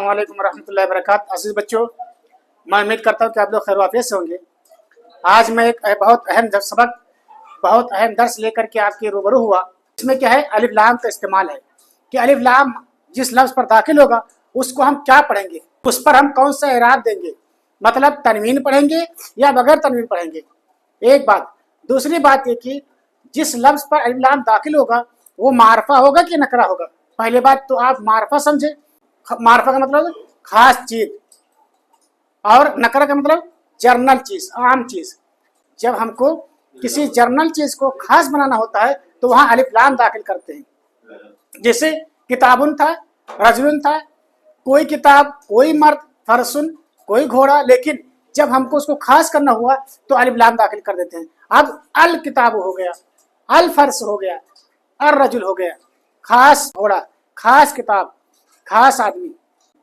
अस्सलाम वालेकुम रहमतुल्लाहि व बरकातहू। अजीज बच्चों, मैं उम्मीद करता हूँ कि आप लोग खैर वाफियत से होंगे। आज मैं एक बहुत अहम दर्स लेकर के आपके रूबरू हुआ। इसमें क्या है, अलिफ लाम का इस्तेमाल है कि अलिफ लाम जिस लफ्ज़ पर दाखिल होगा उसको हम क्या पढ़ेंगे, उस पर हम कौन सा इराब देंगे, मतलब तनवीन पढ़ेंगे या बगैर तनवीन पढ़ेंगे। एक बात। दूसरी बात ये कि जिस लफ्ज़ पर अलिफ लाम दाखिल होगा वो मारफा होगा कि नकरा होगा। पहली बात तो आप मारफा समझे। मारफा का मतलब खास चीज और नकरा का मतलब जर्नल चीज, आम चीज। जब हमको किसी जर्नल चीज को खास बनाना होता है तो वहां अलिफ लाम दाखिल करते हैं। जैसे किताबुन था, रजुलन था, कोई किताब, कोई मर्द, फरसुन, कोई घोड़ा। लेकिन जब हमको उसको खास करना हुआ तो अलिफ लाम दाखिल कर देते हैं। अब अल किताब हो गया, अल फर्स हो गया, अर रजुल हो गया। खास घोड़ा, खास किताब, खास आदमी।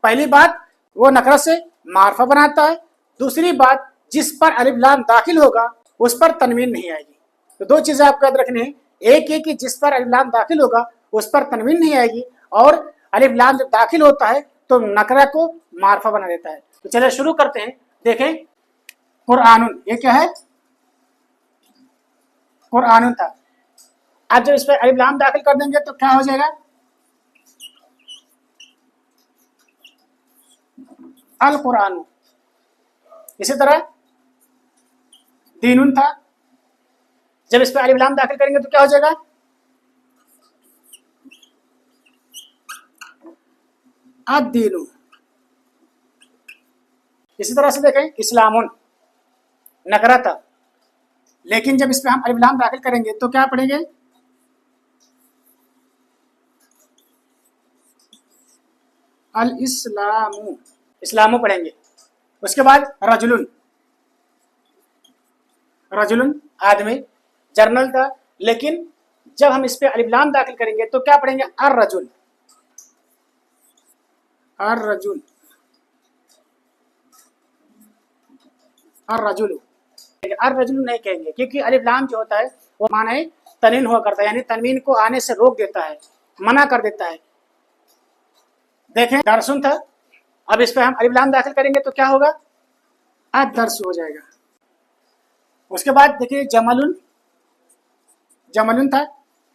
पहली बात, वो नकरा से मारफा बनाता है। दूसरी बात, जिस पर अलिफ लाम दाखिल होगा उस पर तनवीन नहीं आएगी। तो दो चीजें आपको याद रखनी है। एक है कि जिस पर अलिफ लाम दाखिल होगा उस पर तनवीन नहीं आएगी, और अलिफ लाम जब दाखिल होता है तो नकरा को मारफा बना देता है। तो चलिए शुरू करते हैं। देखें, कुरआनुन, ये क्या है? कुरआनुन था। अब जब इस पर अलिफ लाम दाखिल कर देंगे तो क्या हो जाएगा? अल कुरान। इसी तरह दीनुन था, जब इस पर अलिफ लाम दाखिल करेंगे तो क्या हो जाएगा? अद-दीनु। इसी तरह से देखें, इस्लामुन नकरा था, लेकिन जब इस पर हम अलिफ लाम दाखिल करेंगे तो क्या पढ़ेंगे? अल इस्लामु, इस्लामु पढ़ेंगे। उसके बाद रजुलुन, रजुलुन आदमी, जर्नल था, लेकिन जब हम इस पे अलिफ लाम दाखिल करेंगे तो क्या पढ़ेंगे? अर रजुल, अर रजुल, अर रजुल। अर रजुल नहीं कहेंगे क्योंकि अलिफ लाम जो होता है वो माने तनवीन हुआ करता है, यानी तनवीन को आने से रोक देता है, मना कर देता है। देखें, दरसुन था, अब इस पे हम अलिफ लाम दाखिल करेंगे तो क्या होगा? अद दर्स हो जाएगा। उसके बाद देखिए जमलुन, जमलुन था,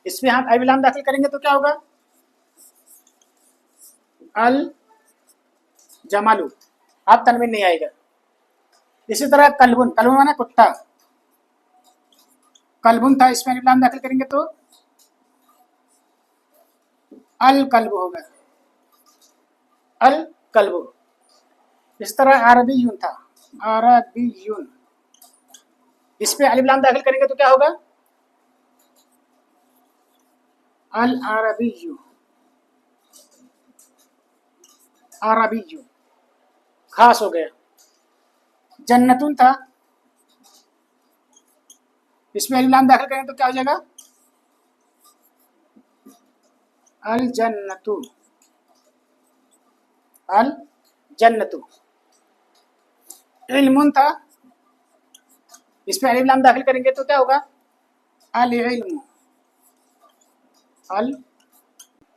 इसमें हम अलिफ लाम दाखिल करेंगे तो क्या होगा? अल जमालू। अब तनवीन नहीं आएगा। इसी तरह कल्बुन, कल्बुन माने कुत्ता, कल्बुन था, इसमें अलिफ लाम दाखिल करेंगे तो अल कल्ब होगा, अल कल्बु। इस तरह अरबीयुन था, अरबीयुन, इस पे अलिफ लाम दाखिल करेंगे तो क्या होगा? अल अरबियु, अरबियु, खास हो गया। जन्नतुन था, इसमें अलिफ लाम दाखिल करेंगे तो क्या हो जाएगा? अल जन्नतु, अल जन्नतु। इल्मुन था, इसमें अलिफ लाम दाखिल करेंगे तो क्या होगा? अल इल्मु, अल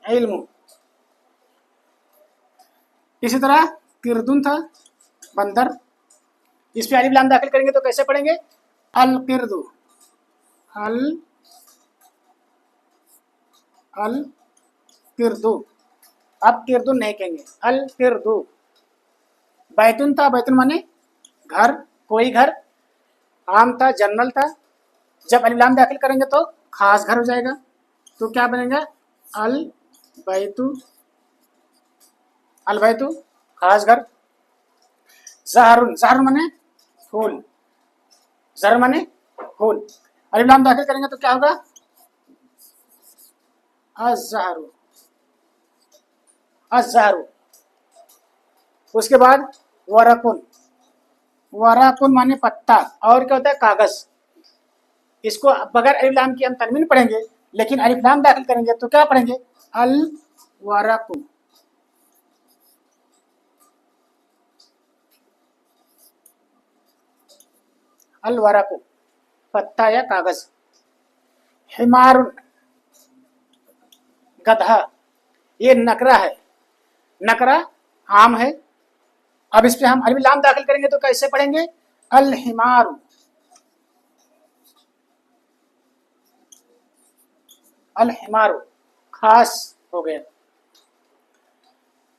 इल्मु। इसी तरह किरदुन था, बंदर, इस पे अलिफ लाम दाखिल करेंगे तो कैसे पढ़ेंगे? अल किरदु, अल अल किरदु। अब किरदुन नहीं कहेंगे, अल किरदु। बैतुन था, बैतुन माने घर, कोई घर। आम था, जन्नल था, जब अलिफ लाम दाखिल करेंगे तो खास घर हो जाएगा, तो क्या बनेगा? अल बैतु, अल बैतु, खास घर। जहरुन, जहर माने फूल, जहर माने फूल। अलिफ लाम दाखिल करेंगे तो क्या होगा? अज़हरु, अज़हरु। उसके बाद वरकुन, वरकुन माने पत्ता, और क्या होता है? कागज। इसको बगैर अलिफ लाम की हम तनवीन पढ़ेंगे, लेकिन अलिफ लाम दाखिल करेंगे तो क्या पढ़ेंगे? अल वरकु, अल वरकु, पत्ता या कागज। हिमारुन, गधा, ये नकरा है, नकरा आम है। अब इस पे हम अलिफ लाम दाखिल करेंगे तो कैसे पढ़ेंगे? अल हिमारू, अल हिमारू खास हो गया।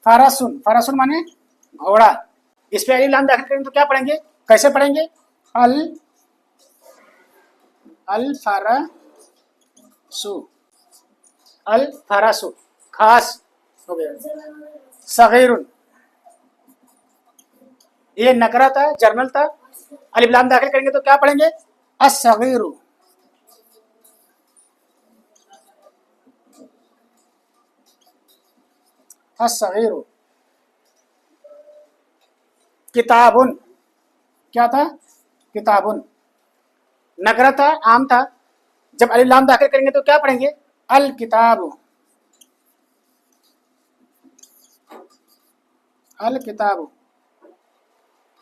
फरसुन, फरसुन माने घोड़ा। इस पे अलिफ लाम दाखिल करेंगे तो क्या पढ़ेंगे? कैसे पढ़ेंगे? अल अल फरसु, अल फरसु खास हो गया। सगीरुन, ये नकरा था, जर्नल था। अलिफ लाम दाखिल करेंगे तो क्या पढ़ेंगे? अस्सगीरु, अस्सगीरु। किताबुन, क्या था? किताबुन। नकरा था, आम था। जब अलिफ लाम दाखिल करेंगे तो क्या पढ़ेंगे? अल किताबु, अल किताबु।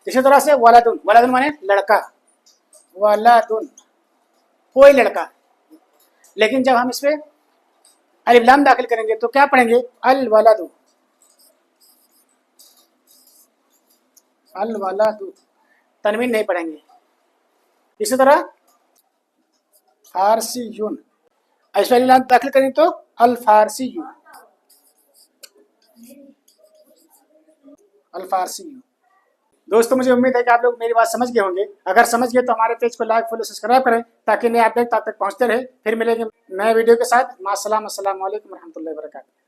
इसी तरह से वलदुन, वलदुन माने लड़का, वलदुन कोई लड़का। लेकिन जब हम इस पे अलिफ लाम दाखिल करेंगे तो क्या पढ़ेंगे? अल वलदु, अल वलदु, तनवीन नहीं पढ़ेंगे। इसी तरह फारसीयुन, इस पे अलिफ लाम दाखिल करेंगे तो अल फारसीयु, अल फारसीयु। दोस्तों मुझे उम्मीद है कि आप लोग मेरी बात समझ गए होंगे। अगर समझ गए तो हमारे पेज को लाइक, फॉलो, सब्सक्राइब करें ताकि नए अपडेट आप तक पहुंचते रहे। फिर मिलेंगे नए वीडियो के साथ। मास्सलाम, अस्सलाम वालेकुम रहमतुल्लाहि व बरकातहू।